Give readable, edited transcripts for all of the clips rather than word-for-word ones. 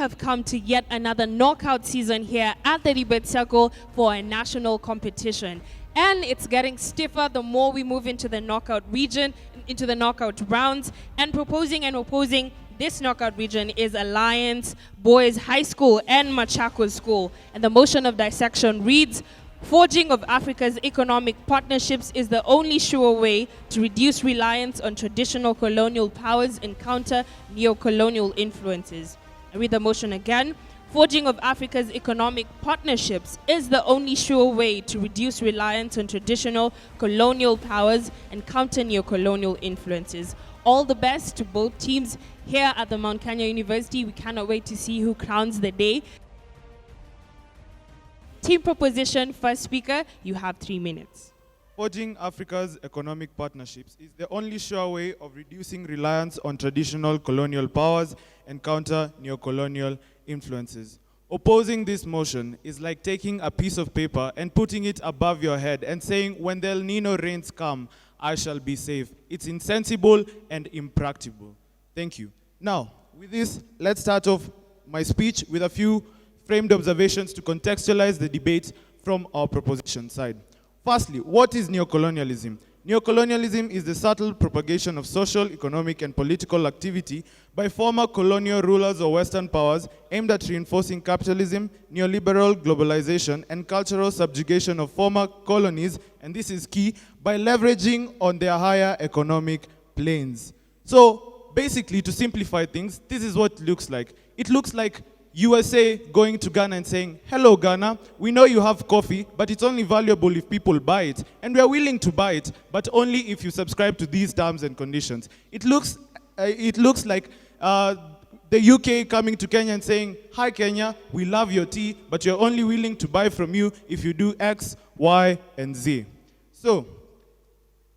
have come to yet another knockout season here at the debate circle for a national competition. And it's getting stiffer the more we move into the knockout region, into the knockout rounds. And proposing this knockout region is Alliance Boys High School and Machakos School. And the motion of dissection reads, forging of Africa's economic partnerships is the only sure way to reduce reliance on traditional colonial powers and counter neo-colonial influences. I read the motion again. Forging of Africa's economic partnerships is the only sure way to reduce reliance on traditional colonial powers and counter neo-colonial influences. All the best to both teams here at the Mount Kenya University. We cannot wait to see who crowns the day. Team proposition, first speaker, you have 3 minutes. Forging Africa's economic partnerships is the only sure way of reducing reliance on traditional colonial powers and counter neo-colonial influences. Opposing this motion is like taking a piece of paper and putting it above your head and saying, when the El Nino rains come, I shall be safe. It's insensible and impractical. Thank you. Now, with this, let's start off my speech with a few framed observations to contextualize the debate from our proposition side. Firstly, what is neocolonialism? Neocolonialism is the subtle propagation of social, economic, and political activity by former colonial rulers or Western powers aimed at reinforcing capitalism, neoliberal globalization, and cultural subjugation of former colonies, and this is key, by leveraging on their higher economic planes. So, basically, to simplify things, this is what it looks like. It looks like USA going to Ghana and saying, hello Ghana, we know you have coffee, but it's only valuable if people buy it. And we are willing to buy it, but only if you subscribe to these terms and conditions. It looks like the UK coming to Kenya and saying, hi Kenya, we love your tea, but you're only willing to buy from you if you do X, Y, and Z. So,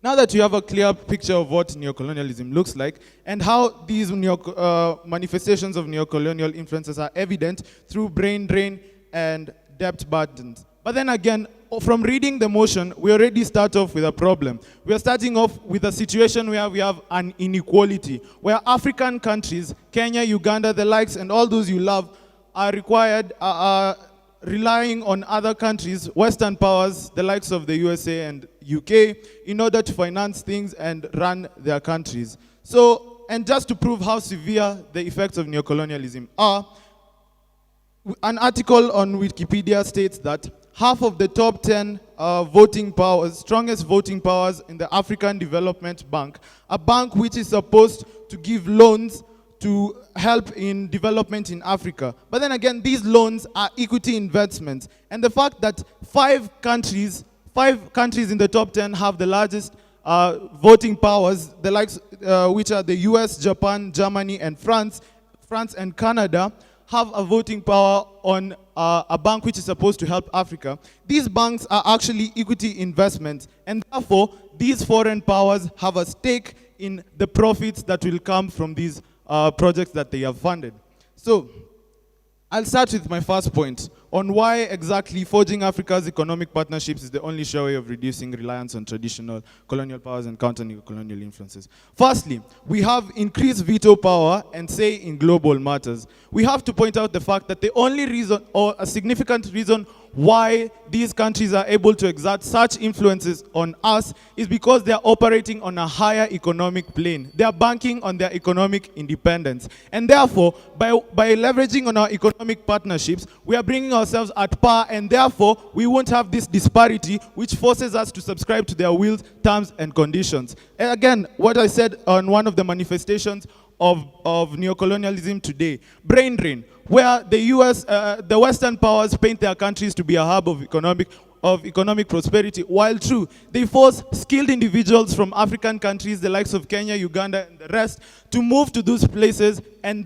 now that you have a clear picture of what neocolonialism looks like and how these manifestations of neocolonial influences are evident through brain drain and debt burdens. But then again, from reading the motion, we already start off with a problem. We are starting off with a situation where we have an inequality, where African countries, Kenya, Uganda, the likes, and all those you love, are required, relying on other countries, Western powers, the likes of the USA and UK, in order to finance things and run their countries. So, and just to prove how severe the effects of neocolonialism are, an article on Wikipedia states that half of the top 10 voting powers, strongest voting powers in the African Development Bank, a bank which is supposed to give loans to help in development in Africa. But then again, these loans are equity investments. And the fact that five countries in the top 10 have the largest voting powers, the likes, which are the US, Japan, Germany, and France and Canada, have a voting power on a bank which is supposed to help Africa. These banks are actually equity investments, and therefore, these foreign powers have a stake in the profits that will come from these projects that they have funded. So, I'll start with my first point on why exactly forging Africa's economic partnerships is the only sure way of reducing reliance on traditional colonial powers and counter neo-colonial influences. Firstly, we have increased veto power and say in global matters. We have to point out the fact that the only reason, or a significant reason, why these countries are able to exert such influences on us is because they are operating on a higher economic plane. They are banking on their economic independence. And therefore, by leveraging on our economic partnerships, we are bringing ourselves at par, and therefore, we won't have this disparity which forces us to subscribe to their wills, terms, and conditions. And again, what I said on one of the manifestations of neocolonialism today, brain drain, where the US, the Western powers paint their countries to be a hub of economic prosperity, while true, they force skilled individuals from African countries, the likes of Kenya, Uganda, and the rest, to move to those places and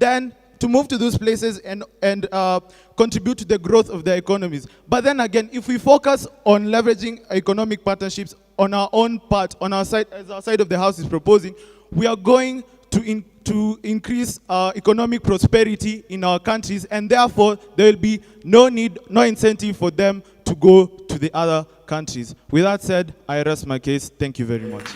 contribute to the growth of their economies. But then again, if we focus on leveraging economic partnerships on our own part, on our side, as our side of the house is proposing, we are going to increase economic prosperity in our countries, and therefore there will be no incentive for them to go to the other countries. With that said, I rest my case. Thank you very much.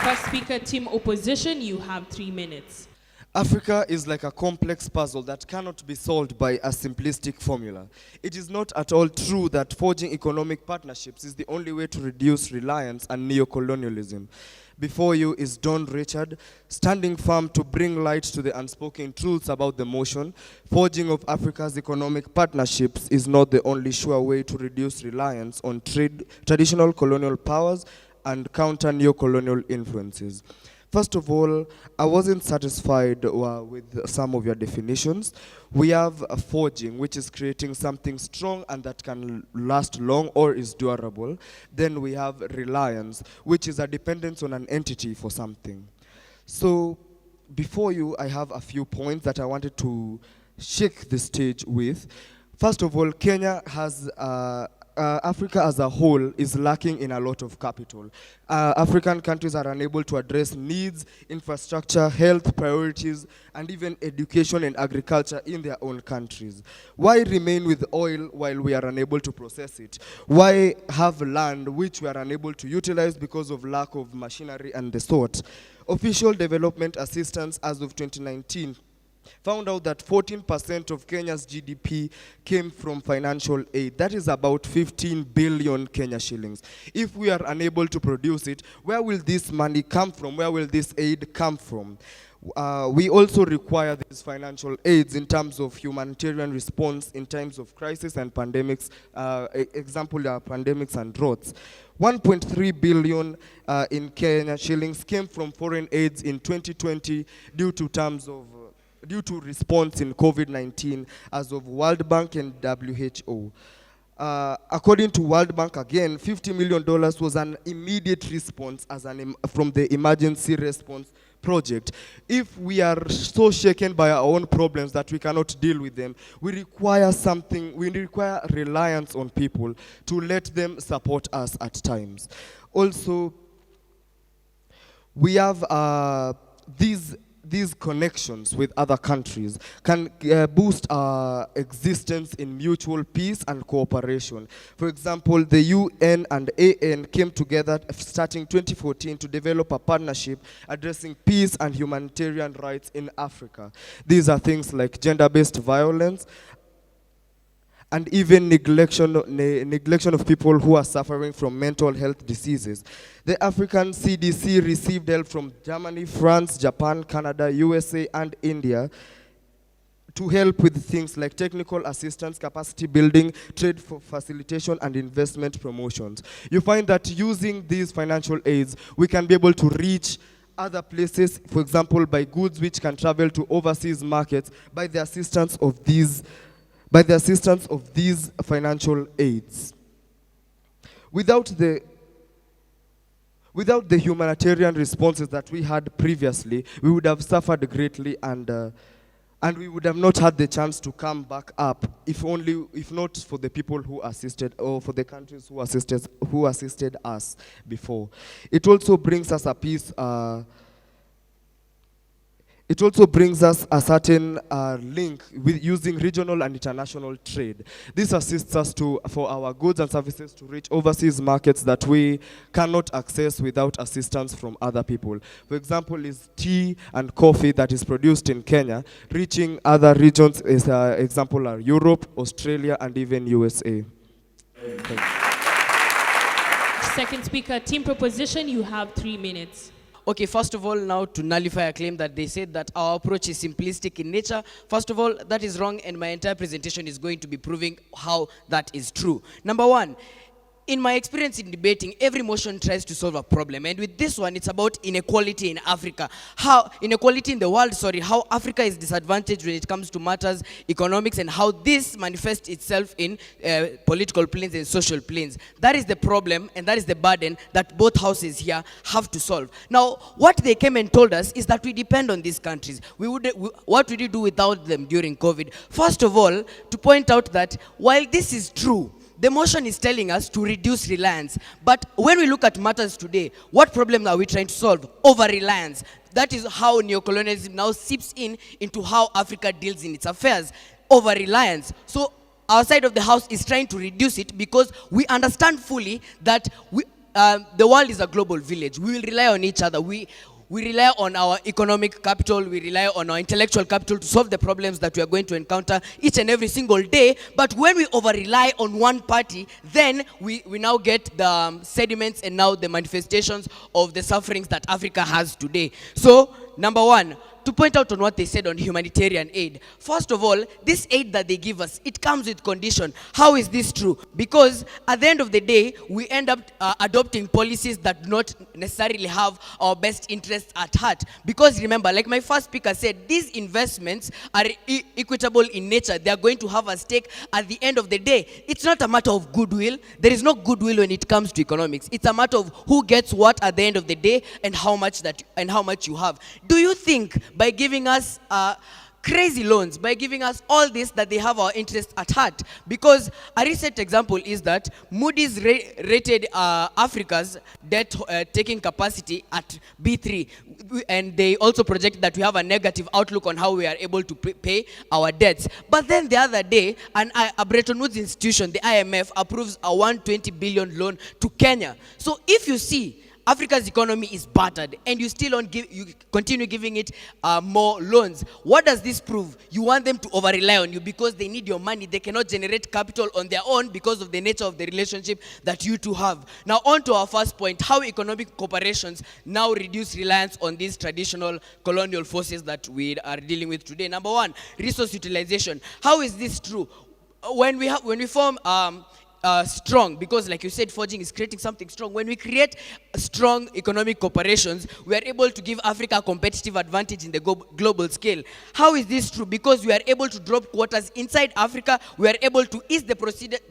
First speaker, team opposition, you have 3 minutes. Africa is like a complex puzzle that cannot be solved by a simplistic formula. It is not at all true that forging economic partnerships is the only way to reduce reliance and neocolonialism. Before you is Don Richard, standing firm to bring light to the unspoken truths about the motion. Forging of Africa's economic partnerships is not the only sure way to reduce reliance on traditional colonial powers and counter neocolonial influences. First of all, I wasn't satisfied with some of your definitions. We have a forging, which is creating something strong and that can last long or is durable. Then we have reliance, which is a dependence on an entity for something. So before you, I have a few points that I wanted to shake the stage with. First of all, Kenya has Africa as a whole is lacking in a lot of capital. African countries are unable to address needs, infrastructure, health priorities, and even education and agriculture in their own countries. Why remain with oil while we are unable to process it? Why have land which we are unable to utilize because of lack of machinery and the sort? Official development assistance as of 2019 found out that 14% of Kenya's GDP came from financial aid. That is about 15 billion Kenya shillings. If we are unable to produce it, where will this money come from? Where will this aid come from? We also require these financial aids in terms of humanitarian response in times of crisis and pandemics, example are pandemics and droughts. 1.3 billion in Kenya shillings came from foreign aids in 2020 due to response in COVID-19 as of World Bank and WHO. According to World Bank, again, $50 million was an immediate response from the emergency response project. If we are so shaken by our own problems that we cannot deal with them, we require reliance on people to let them support us at times. Also, we have these connections with other countries can boost our existence in mutual peace and cooperation. For example, the UN and AN came together starting 2014 to develop a partnership addressing peace and humanitarian rights in Africa. These are things like gender-based violence and even neglection of people who are suffering from mental health diseases. The African CDC received help from Germany, France, Japan, Canada, USA, and India to help with things like technical assistance, capacity building, trade facilitation, and investment promotions. You find that using these financial aids, we can be able to reach other places, for example, by goods which can travel to overseas markets by the assistance of these financial aids. Without the humanitarian responses that we had previously, we would have suffered greatly and we would have not had the chance to come back up if not for the people who assisted or for the countries who assisted us before. It also brings us a peace. It also brings us a certain link with using regional and international trade. This assists us for our goods and services to reach overseas markets that we cannot access without assistance from other people. For example, is tea and coffee that is produced in Kenya, reaching other regions, example are Europe, Australia, and even USA. Second speaker, team proposition, you have 3 minutes. Okay, first of all, now to nullify a claim that they said that our approach is simplistic in nature. First of all, that is wrong, and my entire presentation is going to be proving how that is true. Number one, in my experience in debating, every motion tries to solve a problem. And with this one, it's about inequality in Africa. How inequality in the world, how Africa is disadvantaged when it comes to matters economics and how this manifests itself in political planes and social planes. That is the problem and that is the burden that both houses here have to solve. Now, what they came and told us is that we depend on these countries. What would we do without them during COVID? First of all, to point out that while this is true, the motion is telling us to reduce reliance. But when we look at matters today, what problem are we trying to solve? Over-reliance. That is how neocolonialism now seeps into how Africa deals in its affairs. Over-reliance. So our side of the house is trying to reduce it because we understand fully that the world is a global village. We will rely on each other. We rely on our economic capital, we rely on our intellectual capital to solve the problems that we are going to encounter each and every single day. But when we over-rely on one party, then we now get the sediments and now the manifestations of the sufferings that Africa has today. So, number one, to point out on what they said on humanitarian aid. First of all, this aid that they give us, it comes with condition. How is this true? Because at the end of the day, we end up adopting policies that do not necessarily have our best interests at heart. Because remember, like my first speaker said, these investments are equitable in nature. They are going to have a stake at the end of the day. It's not a matter of goodwill. There is no goodwill when it comes to economics. It's a matter of who gets what at the end of the day and how much you have. Do you think by giving us crazy loans, by giving us all this, that they have our interests at heart? Because a recent example is that Moody's rated Africa's debt taking capacity at B3, and they also project that we have a negative outlook on how we are able to pay our debts. But then the other day, a Bretton Woods institution, the IMF, approves a 120 billion loan to Kenya. So if you see Africa's economy is battered, and you still you continue giving it more loans. What does this prove? You want them to over-rely on you because they need your money. They cannot generate capital on their own because of the nature of the relationship that you two have. Now, on to our first point, how economic corporations now reduce reliance on these traditional colonial forces that we are dealing with today. Number one, resource utilization. How is this true? When we form strong, because like you said, forging is creating something strong. When we create strong economic corporations, we are able to give Africa a competitive advantage in the global scale. How is this true? Because we are able to drop quotas inside Africa, we are able to ease the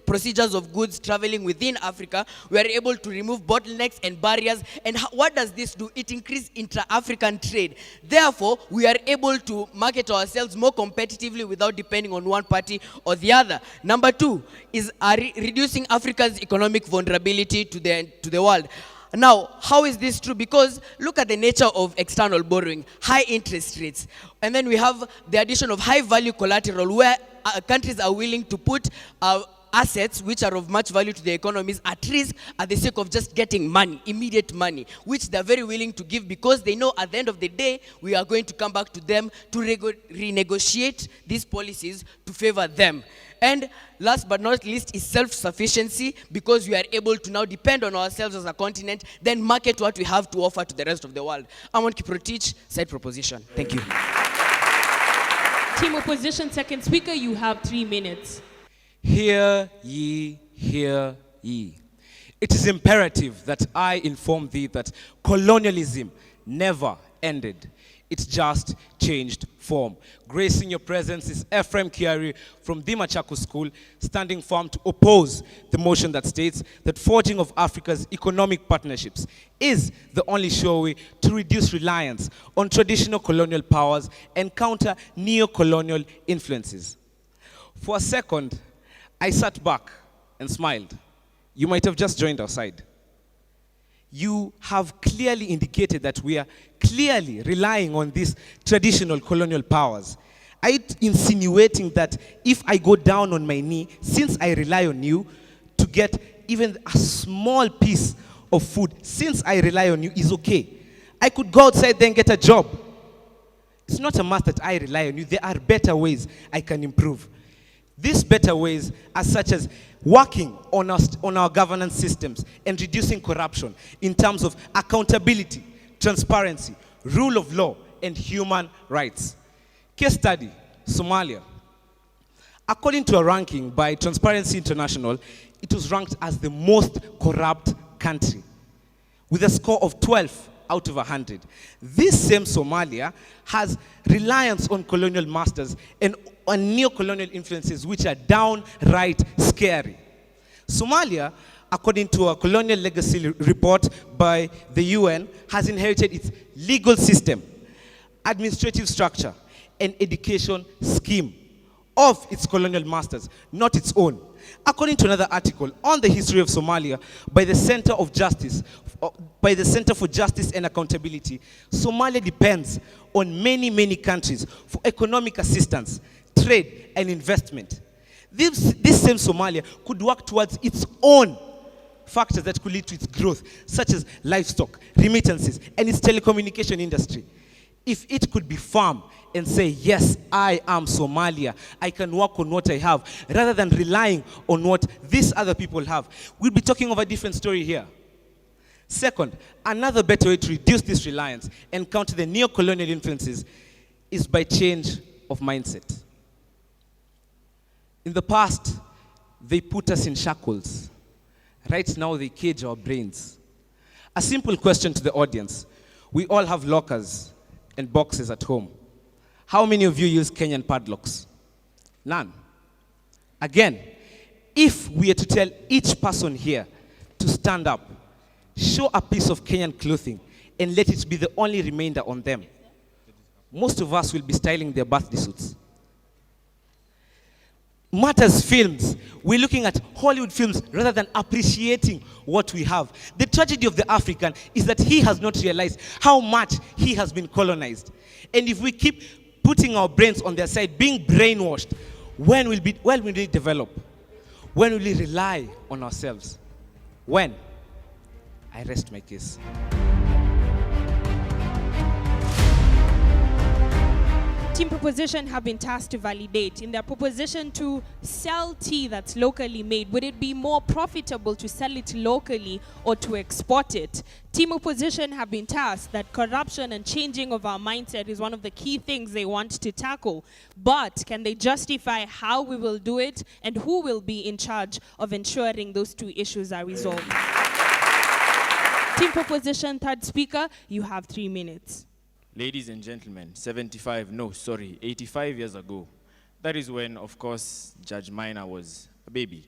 procedures of goods traveling within Africa, we are able to remove bottlenecks and barriers. And what does this do? It increases intra-African trade. Therefore, we are able to market ourselves more competitively without depending on one party or the other. Number two is reducing Africa's economic vulnerability to the world. Now, how is this true? Because look at the nature of external borrowing, high interest rates. And then we have the addition of high value collateral, where countries are willing to put assets which are of much value to their economies at risk at the sake of just getting money, immediate money, which they're very willing to give because they know at the end of the day, we are going to come back to them to renegotiate these policies to favor them. And last but not least is self-sufficiency, because we are able to now depend on ourselves as a continent, then market what we have to offer to the rest of the world. I'm on Kiprotich, side proposition. Thank you. Team opposition, second speaker, you have 3 minutes. Hear ye, hear ye. It is imperative that I inform thee that colonialism never ended. It just changed form. Gracing your presence is Ephraim Kiari from the Machakos School, standing firm to oppose the motion that states that forging of Africa's economic partnerships is the only sure way to reduce reliance on traditional colonial powers and counter neo-colonial influences. For a second, I sat back and smiled. You might have just joined our side. You have clearly indicated that we are clearly relying on these traditional colonial powers. Are you insinuating that if I go down on my knee, since I rely on you to get even a small piece of food, since I rely on you, is okay? I could go outside there and get a job. It's not a must that I rely on you. There are better ways I can improve. These better ways are such as working on our governance systems and reducing corruption in terms of accountability, transparency, rule of law, and human rights. Case study, Somalia. According to a ranking by Transparency International, it was ranked as the most corrupt country with a score of 12 out of 100. This same Somalia has reliance on colonial masters and on neo-colonial influences which are downright scary. Somalia, according to a colonial legacy report by the UN, has inherited its legal system, administrative structure, and education scheme of its colonial masters, not its own. According to another article on the history of Somalia by the Center for Justice and Accountability, Somalia depends on many, many countries for economic assistance, trade, and investment. This same Somalia could work towards its own factors that could lead to its growth, such as livestock, remittances, and its telecommunication industry. If it could be firm and say, yes, I am Somalia, I can work on what I have, rather than relying on what these other people have, we'd be talking of a different story here. Second, another better way to reduce this reliance and counter the neo-colonial influences is by change of mindset. In the past, they put us in shackles. Right now, they cage our brains. A simple question to the audience. We all have lockers and boxes at home. How many of you use Kenyan padlocks? None. Again, if we are to tell each person here to stand up, show a piece of Kenyan clothing, and let it be the only remainder on them, most of us will be styling their birthday suits. Matters films. We're looking at Hollywood films rather than appreciating what we have. The tragedy of the African is that he has not realized how much he has been colonized. And if we keep putting our brains on their side, being brainwashed, when will we develop? When will we rely on ourselves? When? I rest my case. Team Proposition have been tasked to validate. In their proposition to sell tea that's locally made, would it be more profitable to sell it locally or to export it? Team Opposition have been tasked that corruption and changing of our mindset is one of the key things they want to tackle. But can they justify how we will do it and who will be in charge of ensuring those two issues are resolved? Team Proposition, third speaker, you have 3 minutes. Ladies and gentlemen, 85 years ago, that is when, of course, Judge Minor was a baby.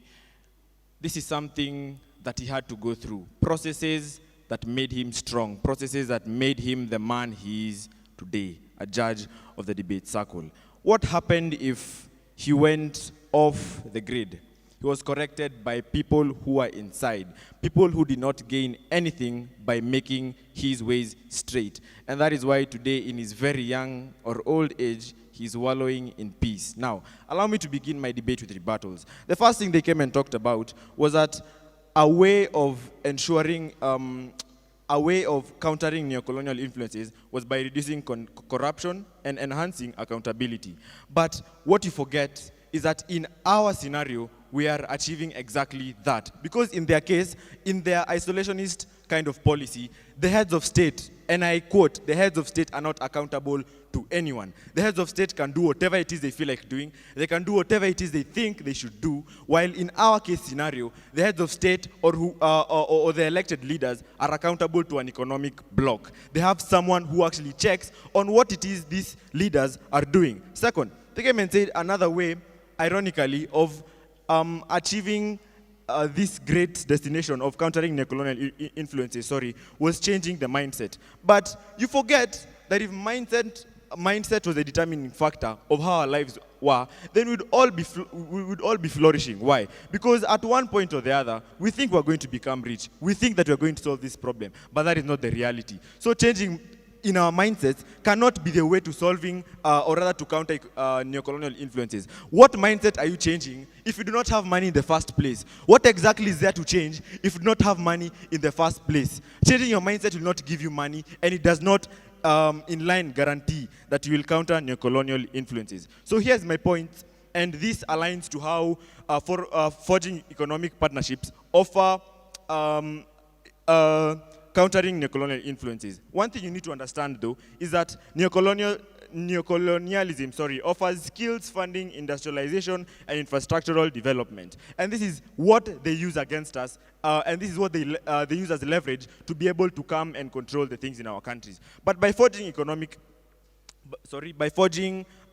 This is something that he had to go through. Processes that made him strong. Processes that made him the man he is today, a judge of the debate circle. What happened if he went off the grid? He was corrected by people who are inside, people who did not gain anything by making his ways straight. And that is why today, in his very young or old age, he's wallowing in peace. Now, allow me to begin my debate with rebuttals. The first thing they came and talked about was that a way of ensuring, a way of countering neocolonial influences was by reducing corruption and enhancing accountability. But what you forget is that in our scenario, we are achieving exactly that. Because in their case, in their isolationist kind of policy, the heads of state, and I quote, the heads of state are not accountable to anyone. The heads of state can do whatever it is they feel like doing. They can do whatever it is they think they should do. While in our case scenario, the heads of state or the elected leaders are accountable to an economic bloc. They have someone who actually checks on what it is these leaders are doing. Second, they came and said another way, ironically, of achieving this great destination of countering neocolonial influences, was changing the mindset. But you forget that if mindset was a determining factor of how our lives were, then we would all be flourishing. Why? Because at one point or the other, we think we're going to become rich. We think that we're going to solve this problem, but that is not the reality. So changing in our mindsets cannot be the way to solving or rather to counter neocolonial influences. What mindset are you changing if you do not have money in the first place? What exactly is there to change if you do not have money in the first place? Changing your mindset will not give you money, and it does not in line guarantee that you will counter neocolonial influences. So here's my point, and this aligns to how forging economic partnerships offer countering neocolonial influences. One thing you need to understand, though, is that neocolonialism offers skills, funding, industrialization, and infrastructural development. And this is what they use against us, and this is what they use as leverage to be able to come and control the things in our countries. But by forging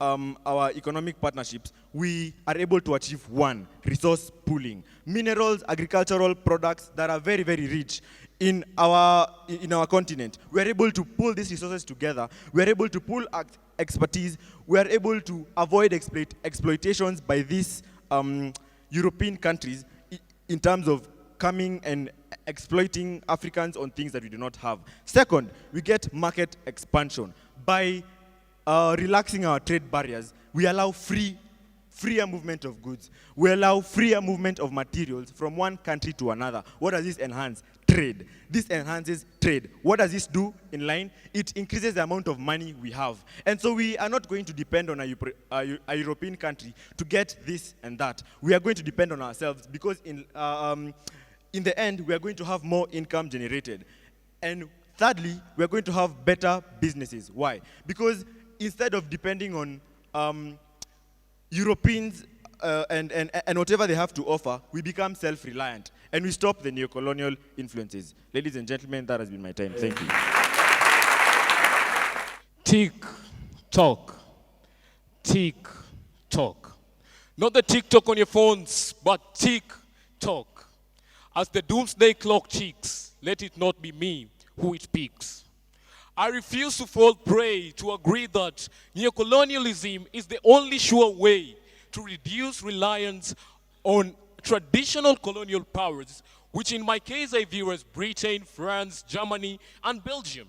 our economic partnerships, we are able to achieve one, resource pooling. Minerals, agricultural products that are very, very rich in our continent. We are able to pull these resources together. We are able to pull expertise. We are able to avoid exploitations by these European countries in terms of coming and exploiting Africans on things that we do not have. Second, we get market expansion. By relaxing our trade barriers, we allow free freer movement of goods. We allow freer movement of materials from one country to another. What does this enhance? Trade. This enhances trade. What does this do in line? It increases the amount of money we have. And so we are not going to depend on a European country to get this and that. We are going to depend on ourselves because in the end, we are going to have more income generated. And thirdly, we are going to have better businesses. Why? Because instead of depending on Europeans and whatever they have to offer, we become self-reliant and we stop the neocolonial influences. Ladies and gentlemen, that has been my time. Thank you. Tick, tock. Tick, tock. Not the tick-tock on your phones, but tick, tock. As the doomsday clock ticks, let it not be me who it picks. I refuse to fall prey to agree that neocolonialism is the only sure way to reduce reliance on traditional colonial powers, which in my case I view as Britain, France, Germany, and Belgium,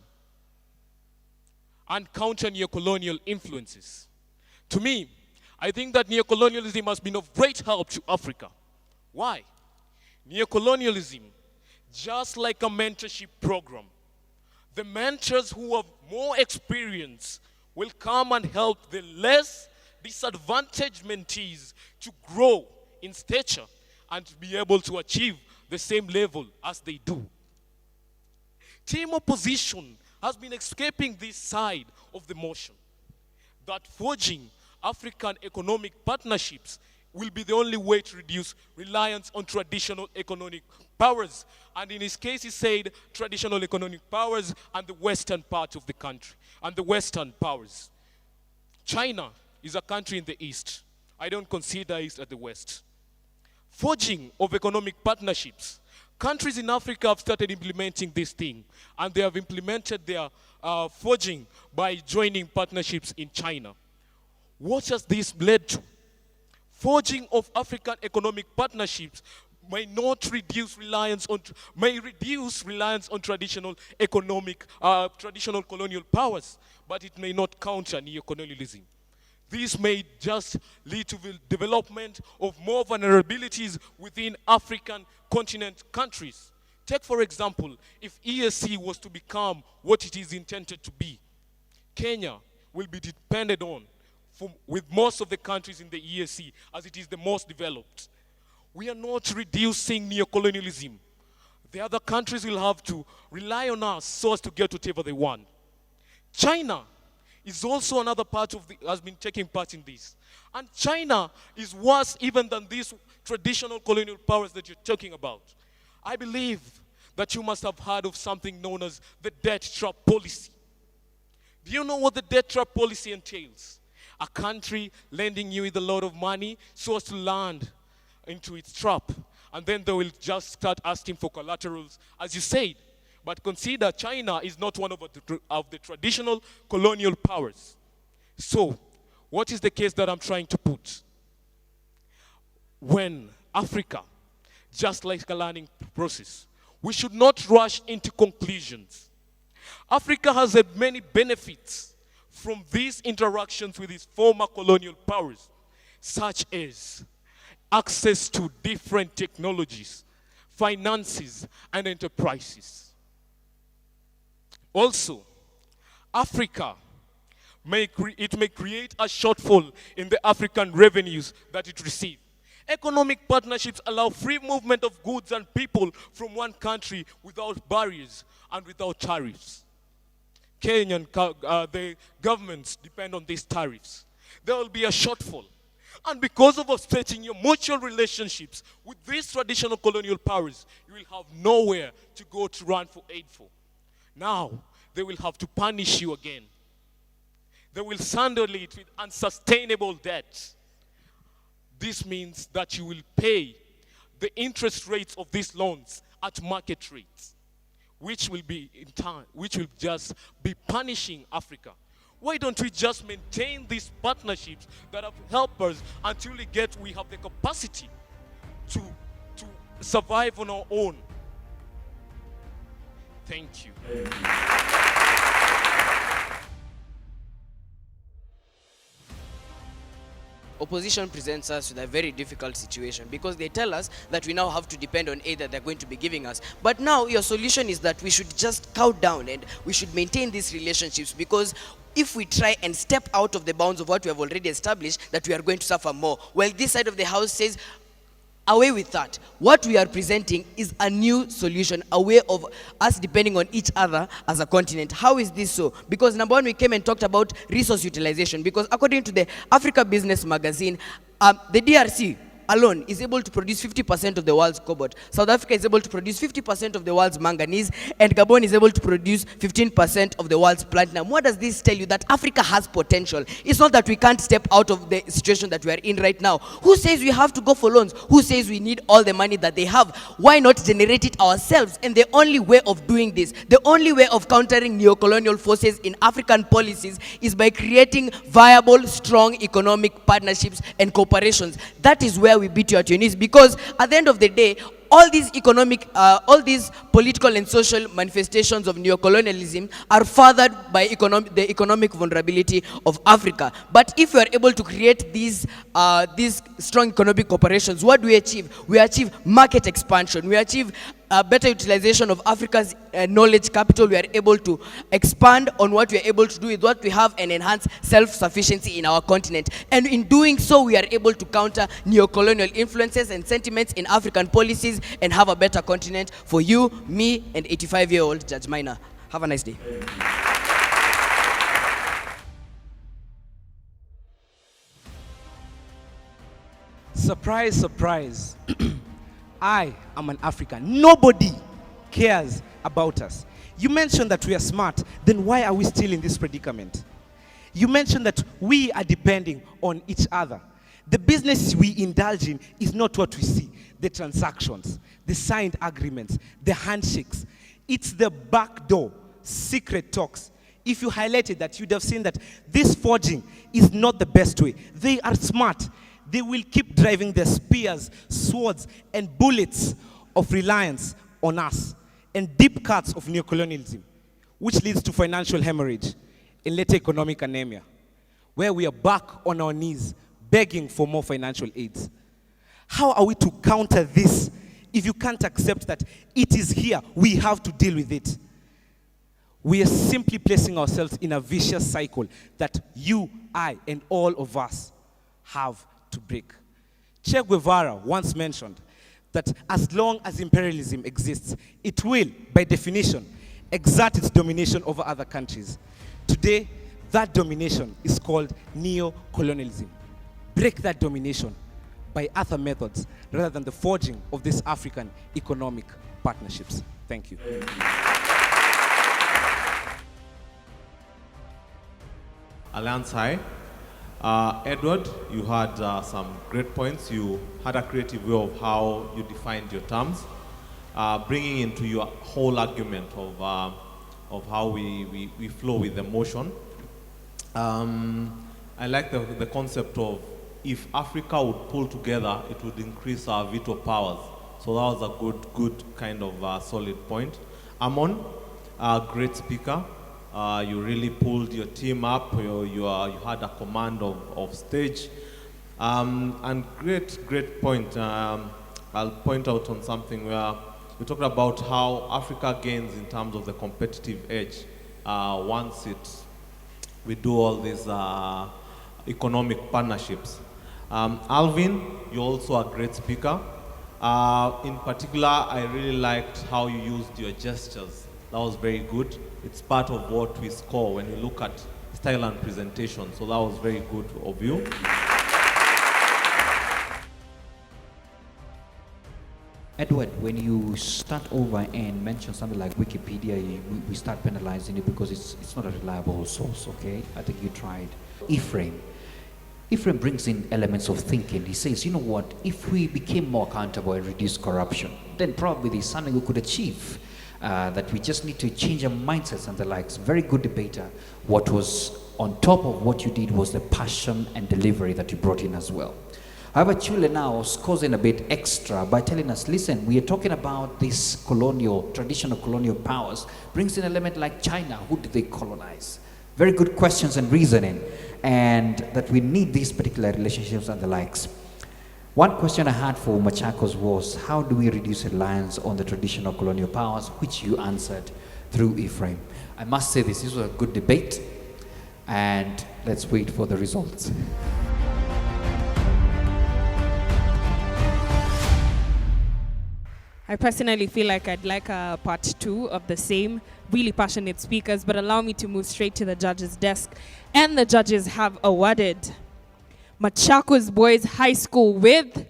and counter neocolonial influences. To me, I think that neocolonialism has been of great help to Africa. Why? Neocolonialism, just like a mentorship program, the mentors who have more experience will come and help the less disadvantaged mentees to grow in stature and to be able to achieve the same level as they do. Team opposition has been escaping this side of the motion, that forging African economic partnerships will be the only way to reduce reliance on traditional economic powers. And in his case, he said traditional economic powers and the western part of the country, and the western powers. China is a country in the east. I don't consider east as the west. Forging of economic partnerships. Countries in Africa have started implementing this thing, and they have implemented their forging by joining partnerships in China. What has this led to? Forging of African economic partnerships may reduce reliance on traditional colonial powers, but it may not counter neocolonialism. This may just lead to the development of more vulnerabilities within African continent countries. Take, for example, if EAC was to become what it is intended to be, Kenya will be depended on with most of the countries in the EAC as it is the most developed. We are not reducing neocolonialism. The other countries will have to rely on us so as to get whatever they want. China is also another part of has been taking part in this. And China is worse even than these traditional colonial powers that you're talking about. I believe that you must have heard of something known as the debt trap policy. Do you know what the debt trap policy entails? A country lending you with a lot of money so as to land into its trap. And then they will just start asking for collaterals, as you said. But consider China is not one of the traditional colonial powers. So, what is the case that I'm trying to put? When Africa, just like a learning process, we should not rush into conclusions. Africa has had many benefits from these interactions with its former colonial powers, such as access to different technologies, finances, and enterprises. Also, Africa may create a shortfall in the African revenues that it receives. Economic partnerships allow free movement of goods and people from one country without barriers and without tariffs. The governments depend on these tariffs. There will be a shortfall. And because of stretching your mutual relationships with these traditional colonial powers, you will have nowhere to go to run for aid for. Now, they will have to punish you again. They will saddle it with unsustainable debt. This means that you will pay the interest rates of these loans at market rates, which will just be punishing Africa. Why don't we just maintain these partnerships that have helped us until we have the capacity to survive on our own? Thank you. opposition presents us with a very difficult situation because they tell us that we now have to depend on aid that they're going to be giving us. But now your solution is that we should just cow down and we should maintain these relationships, because if we try and step out of the bounds of what we have already established, that we are going to suffer more. Well, this side of the house says, away with that. What we are presenting is a new solution, a way of us depending on each other as a continent. How is this so? Because number one, we came and talked about resource utilization, because according to the Africa Business Magazine, the DRC alone is able to produce 50% of the world's cobalt. South Africa is able to produce 50% of the world's manganese, and Gabon is able to produce 15% of the world's platinum. What does this tell you? That Africa has potential. It's not that we can't step out of the situation that we are in right now. Who says we have to go for loans? Who says we need all the money that they have? Why not generate it ourselves? And the only way of doing this, the only way of countering neo-colonial forces in African policies, is by creating viable, strong economic partnerships and cooperations. That is where we beat you at your knees, because at the end of the day, all these all these political and social manifestations of neocolonialism are furthered by the economic vulnerability of Africa. But if we are able to create these strong economic cooperations, what do we achieve? We achieve market expansion. We achieve better utilization of Africa's knowledge capital. We are able to expand on what we are able to do with what we have and enhance self-sufficiency in our continent. And in doing so, we are able to counter neo-colonial influences and sentiments in African policies and have a better continent for you, me, and 85-year-old Judge Minor. Have a nice day. Surprise, surprise. I am an African. Nobody cares about us. You mentioned that we are smart. Then why are we still in this predicament? You mentioned that we are depending on each other. The business we indulge in is not what we see. The transactions, the signed agreements, the handshakes. It's the backdoor, secret talks. If you highlighted that, you'd have seen that this forging is not the best way. They are smart. They will keep driving their spears, swords, and bullets of reliance on us, and deep cuts of neocolonialism, which leads to financial hemorrhage and later economic anemia, where we are back on our knees begging for more financial aids. How are we to counter this if you can't accept that it is here, we have to deal with it? We are simply placing ourselves in a vicious cycle that you, I, and all of us have to break. Che Guevara once mentioned that as long as imperialism exists, it will, by definition, exert its domination over other countries. Today, that domination is called neo-colonialism. Break that domination by other methods rather than the forging of these African economic partnerships. Thank you. Alliance High. Edward, you had some great points. You had a creative way of how you defined your terms, bringing into your whole argument of how we flow with emotion. I like the concept of if Africa would pull together, it would increase our veto powers. So that was a good kind of solid point. Amon, a great speaker. You really pulled your team up. You had a command of stage. And great point. I'll point out on something where we talked about how Africa gains in terms of the competitive edge once we do all these economic partnerships. Alvin, you're also a great speaker. In particular, I really liked how you used your gestures. That was very good. It's part of what we score when you look at style and presentation. So that was very good of you. Edward, when you start over and mention something like Wikipedia, we start penalizing it because it's not a reliable source, okay? I think you tried. Ephraim brings in elements of thinking. He says, you know what, if we became more accountable and reduce corruption, then probably there's something we could achieve. That we just need to change our mindsets and the likes. Very good debater. What was on top of what you did was the passion and delivery that you brought in as well. However, Chule now scores in a bit extra by telling us, listen, we are talking about this traditional colonial powers, brings in an element like China. Who did they colonize? very good questions and reasoning, and that we need these particular relationships and the likes. One question I had for Machakos was, how do we reduce reliance on the traditional colonial powers, which you answered through Ephraim. I must say this was a good debate, and let's wait for the results. I personally feel like I'd like a part 2 of the same really passionate speakers, but allow me to move straight to the judges' desk. And the judges have awarded Machakos Boys High School with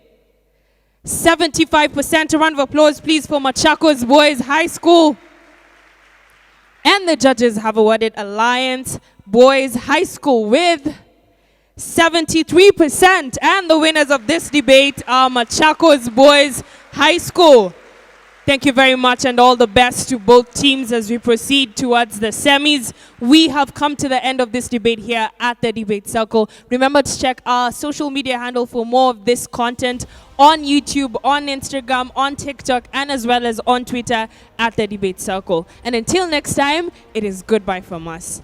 75%. A round of applause, please, for Machakos Boys High School. And the judges have awarded Alliance Boys High School with 73%. And the winners of this debate are Machakos Boys High School. Thank you very much, and all the best to both teams as we proceed towards the semis. We have come to the end of this debate here at the Debate Circle. Remember to check our social media handle for more of this content on YouTube, on Instagram, on TikTok, and as well as on Twitter at the Debate Circle. And until next time, it is goodbye from us.